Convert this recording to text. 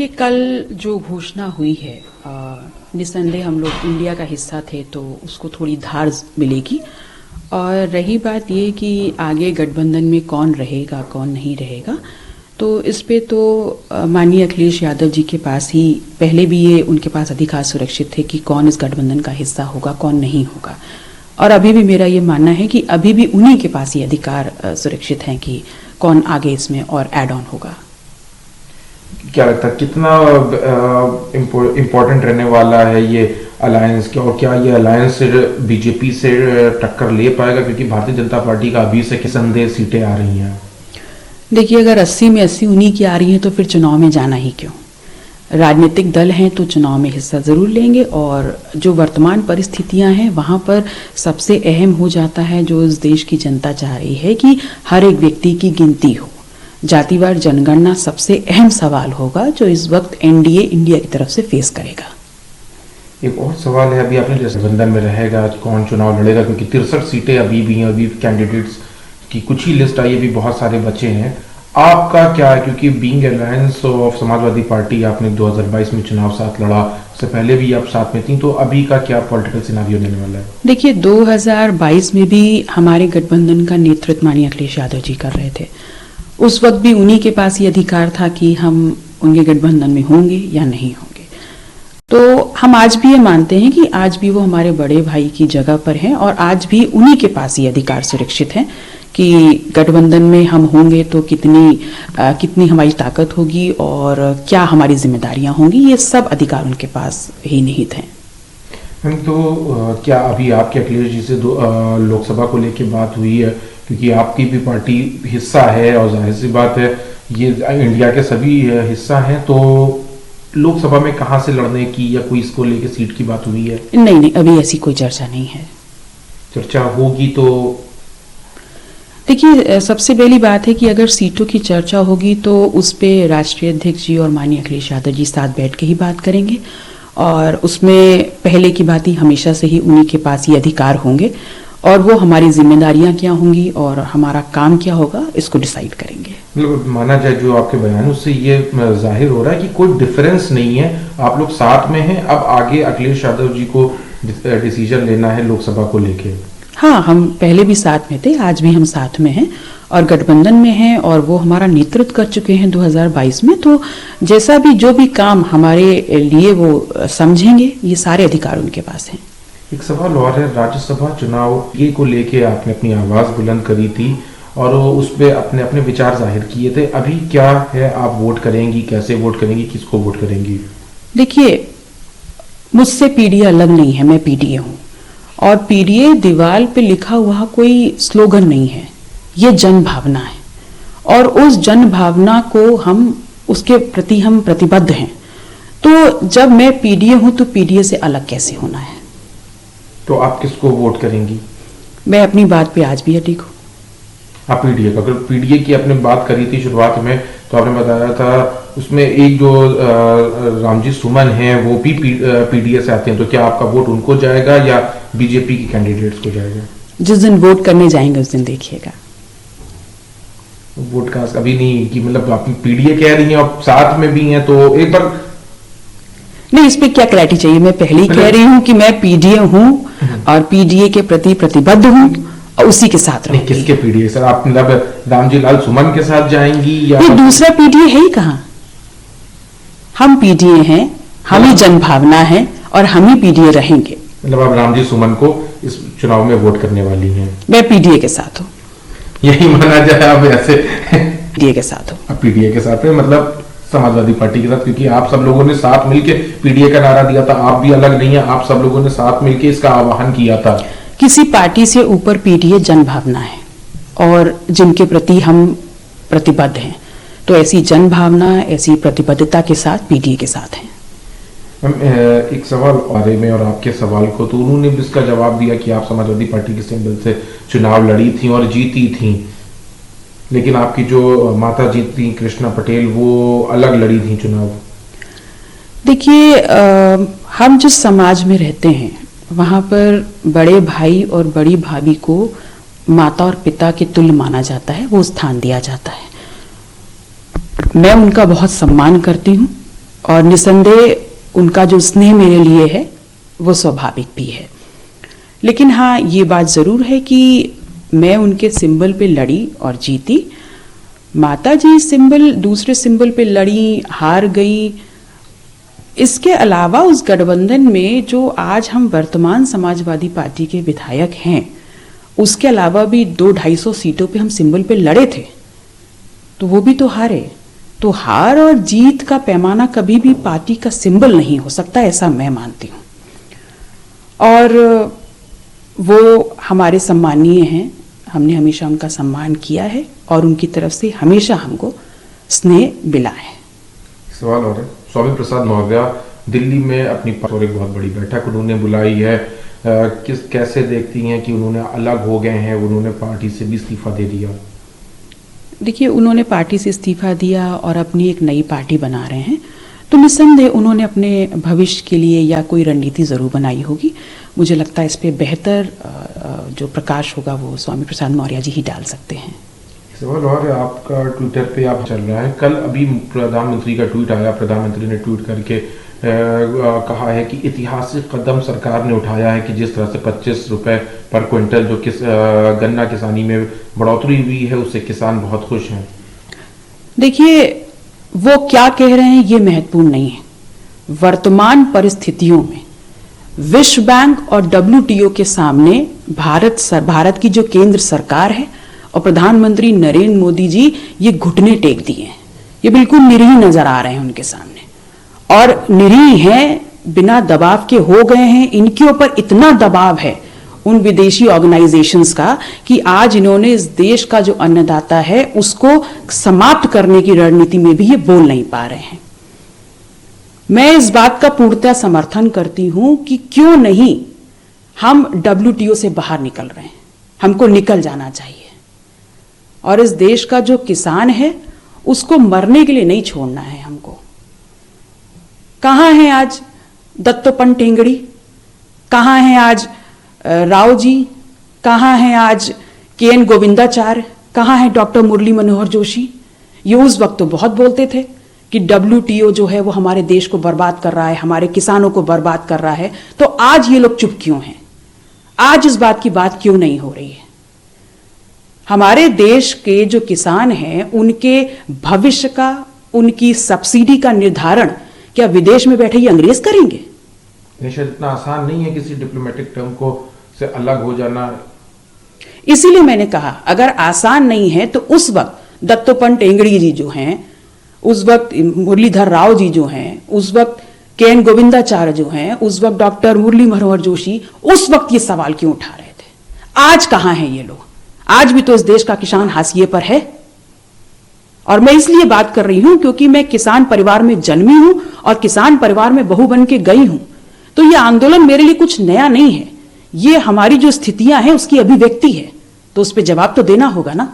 ये कल जो घोषणा हुई है, निसंदेह हम लोग इंडिया का हिस्सा थे तो उसको थोड़ी धार मिलेगी। और रही बात ये कि आगे गठबंधन में कौन रहेगा कौन नहीं रहेगा, तो इस पे तो माननीय अखिलेश यादव जी के पास ही पहले भी ये उनके पास अधिकार सुरक्षित थे कि कौन इस गठबंधन का हिस्सा होगा कौन नहीं होगा। और अभी भी मेरा ये मानना है कि अभी भी उन्हीं के पास ये अधिकार सुरक्षित हैं कि कौन आगे इसमें और एड ऑन होगा। क्या लगता है कितना इम्पोर्टेंट रहने वाला है ये अलायंस क्या, और क्या ये अलायंस बीजेपी से टक्कर ले पाएगा, क्योंकि भारतीय जनता पार्टी का अभी से निसंदेह सीटें आ रही हैं। देखिए, अगर 80 में 80 उन्हीं की आ रही हैं तो फिर चुनाव में जाना ही क्यों। राजनीतिक दल हैं तो चुनाव में हिस्सा जरूर लेंगे, और जो वर्तमान परिस्थितियां हैं वहां पर सबसे अहम हो जाता है जो इस देश की जनता चाह रही है कि हर एक व्यक्ति की गिनती हो। जातिवार जनगणना सबसे अहम सवाल होगा जो इस वक्त एनडीए इंडिया की तरफ से फेस करेगा। एक और सवाल है, अभी आपने जैसे गठबंधन में रहेगा कौन चुनाव लड़ेगा, क्योंकि 63 सीटें अभी भी हैं, अभी कैंडिडेट्स की कुछ ही लिस्ट आई है, अभी बहुत सारे बचे हैं। आपका क्या है, क्योंकि being alliance of Samajwadi party आपने 2022 में चुनाव साथ लड़ा, उससे पहले भी आप साथ में थी, तो अभी का क्या पॉलिटिकल सिनेरियो रहने वाला है? देखिए, 2022 में भी हमारे गठबंधन का नेतृत्व माननीय अखिलेश यादव जी कर रहे थे। उस वक्त भी उन्हीं के पास ये अधिकार था कि हम उनके गठबंधन में होंगे या नहीं होंगे। तो हम आज भी ये मानते हैं कि आज भी वो हमारे बड़े भाई की जगह पर हैं, और आज भी उन्हीं के पास ये अधिकार सुरक्षित है कि गठबंधन में हम होंगे तो कितनी हमारी ताकत होगी और क्या हमारी जिम्मेदारियां होंगी, ये सब अधिकार उनके पास ही निहित हैं। तो क्या अभी आपके अखिलेश जी से लोकसभा को लेकर बात हुई है, क्योंकि आपकी भी पार्टी हिस्सा है और जाहिर सी बात है ये इंडिया के सभी हिस्सा हैं, तो लोकसभा में कहां से लड़ने की या कोई इसको लेके सीट की बात हुई है? नहीं, अभी ऐसी कोई चर्चा नहीं है। चर्चा होगी तो देखिए, सबसे पहली बात है कि अगर सीटों की चर्चा होगी तो उस पे राष्ट्रीय अध्यक्ष जी और माननीय अखिलेश यादव जी साथ बैठ के ही बात करेंगे, और उसमें पहले की बात ही हमेशा से ही उन्हीं के पास ये अधिकार होंगे, और वो हमारी जिम्मेदारियां क्या होंगी और हमारा काम क्या होगा इसको डिसाइड करेंगे। मतलब माना जाए जो आपके बयान उससे ये जाहिर हो रहा है कि कोई डिफरेंस नहीं है, आप लोग साथ में हैं। अब आगे अखिलेश यादव जी को डिसीजन लेना है लोकसभा को लेके। हाँ, हम पहले भी साथ में थे, आज भी हम साथ में हैं और गठबंधन में हैं, और वो हमारा नेतृत्व कर चुके हैं 2022 में। तो जैसा भी जो भी काम हमारे लिए वो समझेंगे, ये सारे अधिकार उनके पास हैं। एक सवाल और है, राज्यसभा चुनाव ये को लेके आपने अपनी आवाज बुलंद करी थी और उस पर अपने अपने विचार जाहिर किए थे। अभी क्या है, आप वोट करेंगी, कैसे वोट करेंगी, किसको वोट करेंगी? देखिए, मुझसे पीडीए अलग नहीं है, मैं पीडीए हूँ, और पीडीए दीवार पे लिखा हुआ कोई स्लोगन नहीं है, ये जन भावना है, और उस जन भावना को उसके प्रति हम प्रतिबद्ध हैं। तो जब मैं पीडीए हूं तो पीडीए से अलग कैसे होना है? तो आप किसको वोट करेंगी? मैं अपनी बात पे आज भी अडिग हूँ। आप पीडीए का, अगर पीडीए की आपने बात करी थी शुरुआत में, तो आपने बताया था उसमें एक जो रामजी सुमन हैं वो भी पीडीए से आते हैं, तो क्या आपका वोट उनको जाएगा या बीजेपी के कैंडिडेट्स को जाएगा? जिस दिन वोट करने जाएंगे उस दिन देखिएगा। वोट का अभी नहीं कि मतलब आप पीडीए कह रही हैं और साथ में भी हैं, तो एक बार नहीं, इस पे क्या क्लैरिटी चाहिए? मैं पहले ही कह रही हूँ कि मैं पीडीए हूँ और पीडीए के प्रति प्रतिबद्ध हूँ और उसी के साथ रहूंगी। किसके पीडीए सर? आप मतलब रामजी लाल सुमन के साथ जाएंगी या? ये दूसरा पीडीए है ही कहाँ? हम पीडीए हैं, हम ही जनभावना है और हम ही पीडीए रहेंगे। मतलब आप रामजी सुमन को इस चुनाव में वोट करने वाली हैं? मैं पीडीए के साथ हूँ। यही माना जाए आप ऐसे? पीडीए के साथ हूँ। पीडीए के साथ है, मतलब समाजवादी पार्टी के साथ, क्योंकि आप सब लोगों ने साथ मिलके पीडीए का नारा दिया था, आप भी अलग नहीं है, आप सब लोगों ने साथ मिलके इसका आह्वान किया था। किसी पार्टी से ऊपर पीडीए जन भावना है और जिनके प्रति हम प्रतिबद्ध हैं, तो ऐसी जन भावना, ऐसी प्रतिबद्धता के साथ पीडीए के साथ हैं। एक सवाल बारे में और आपके सवाल को, तो उन्होंने भी इसका जवाब दिया कि आप समाजवादी पार्टी के सिंबल से चुनाव लड़ी थी और जीती थी, लेकिन आपकी जो माता जी थी कृष्णा पटेल वो अलग लड़ी थी चुनाव। देखिए, हम जिस समाज में रहते हैं वहां पर बड़े भाई और बड़ी भाभी को माता और पिता के तुल्य माना जाता है, वो स्थान दिया जाता है। मैं उनका बहुत सम्मान करती हूँ और निसंदेह उनका जो स्नेह मेरे लिए है वो स्वाभाविक भी है। लेकिन हाँ, ये बात ज़रूर है कि मैं उनके सिंबल पे लड़ी और जीती। माता जी सिंबल दूसरे सिंबल पे लड़ी, हार गई। इसके अलावा उस गठबंधन में जो आज हम वर्तमान समाजवादी पार्टी के विधायक हैं, उसके अलावा भी 200-250 सीटों पे हम सिंबल पे लड़े थे, तो वो भी तो हारे। तो हार और जीत का पैमाना कभी भी पार्टी का सिंबल नहीं हो सकता, ऐसा मैं मानती हूँ। और वो हमारे सम्मानीय हैं, हमने हमेशा उनका सम्मान किया है और उनकी तरफ से हमेशा हमको स्नेह मिला है। सवाल और है, स्वामी प्रसाद महोदया दिल्ली में अपनी और एक बहुत बड़ी बैठक उन्होंने बुलाई है, कैसे देखती हैं कि उन्होंने अलग हो गए हैं, उन्होंने पार्टी से भी इस्तीफा दे दिया? देखिए, उन्होंने पार्टी से इस्तीफा दिया और अपनी एक नई पार्टी बना रहे हैं, तो निस्संदेह उन्होंने अपने भविष्य के लिए या कोई रणनीति ज़रूर बनाई होगी। मुझे लगता है इस पे बेहतर जो प्रकाश होगा वो स्वामी प्रसाद मौर्य जी ही डाल सकते हैं। सवाल और है, आपका ट्विटर पे आप चल रहा है, कल अभी प्रधानमंत्री का ट्वीट आया, प्रधानमंत्री ने ट्वीट करके कहा है कि ऐतिहासिक कदम सरकार ने उठाया है कि जिस तरह से 25 रुपए पर क्विंटल जो गन्ना किसानी में बढ़ोतरी हुई है, उससे किसान बहुत खुश हैं। देखिए, वो क्या कह रहे हैं ये महत्वपूर्ण नहीं है। वर्तमान परिस्थितियों में विश्व बैंक और WTO के सामने भारत की जो केंद्र सरकार है और प्रधानमंत्री नरेंद्र मोदी जी ये घुटने टेक दिए हैं। ये बिल्कुल निरीह नजर आ रहे हैं उनके सामने, और निरीह हैं, बिना दबाव के हो गए हैं। इनके ऊपर इतना दबाव है उन विदेशी ऑर्गेनाइजेशंस का कि आज इन्होंने इस देश का जो अन्नदाता है उसको समाप्त करने की रणनीति में भी ये बोल नहीं पा रहे हैं। मैं इस बात का पूर्णतः समर्थन करती हूं कि क्यों नहीं हम WTO से बाहर निकल रहे हैं, हमको निकल जाना चाहिए और इस देश का जो किसान है उसको मरने के लिए नहीं छोड़ना है हमको। कहां है आज दत्तोपंत ठेंगड़ी, कहां है आज राव जी, कहां है आज KN गोविंदाचार्य, कहां है डॉक्टर मुरली मनोहर जोशी? ये उस वक्त तो बहुत बोलते थे कि WTO जो है वो हमारे देश को बर्बाद कर रहा है, हमारे किसानों को बर्बाद कर रहा है। तो आज ये लोग चुप क्यों हैं? आज इस बात की बात क्यों नहीं हो रही है? हमारे देश के जो किसान हैं उनके भविष्य का, उनकी सब्सिडी का निर्धारण क्या विदेश में बैठे ये अंग्रेज करेंगे? निश्चित इतना आसान नहीं है किसी डिप्लोमेटिक टर्म को से अलग हो जाना। इसीलिए मैंने कहा अगर आसान नहीं है तो उस वक्त दत्तोपंत ठेंगड़ी जी जो हैं, उस वक्त मुरलीधर राव जी जो हैं, उस वक्त KN गोविंदाचार्य जो हैं, उस वक्त डॉक्टर मुरली मनोहर जोशी उस वक्त ये सवाल क्यों उठा रहे थे? आज कहां हैं ये लोग? आज भी तो इस देश का किसान हाशिए पर है। और मैं इसलिए बात कर रही हूं क्योंकि मैं किसान परिवार में जन्मी हूं और किसान परिवार में बहू बन के गई हूं। तो ये आंदोलन मेरे लिए कुछ नया नहीं है, ये हमारी जो स्थितियां हैं उसकी अभिव्यक्ति है, तो उस पर जवाब तो देना होगा ना।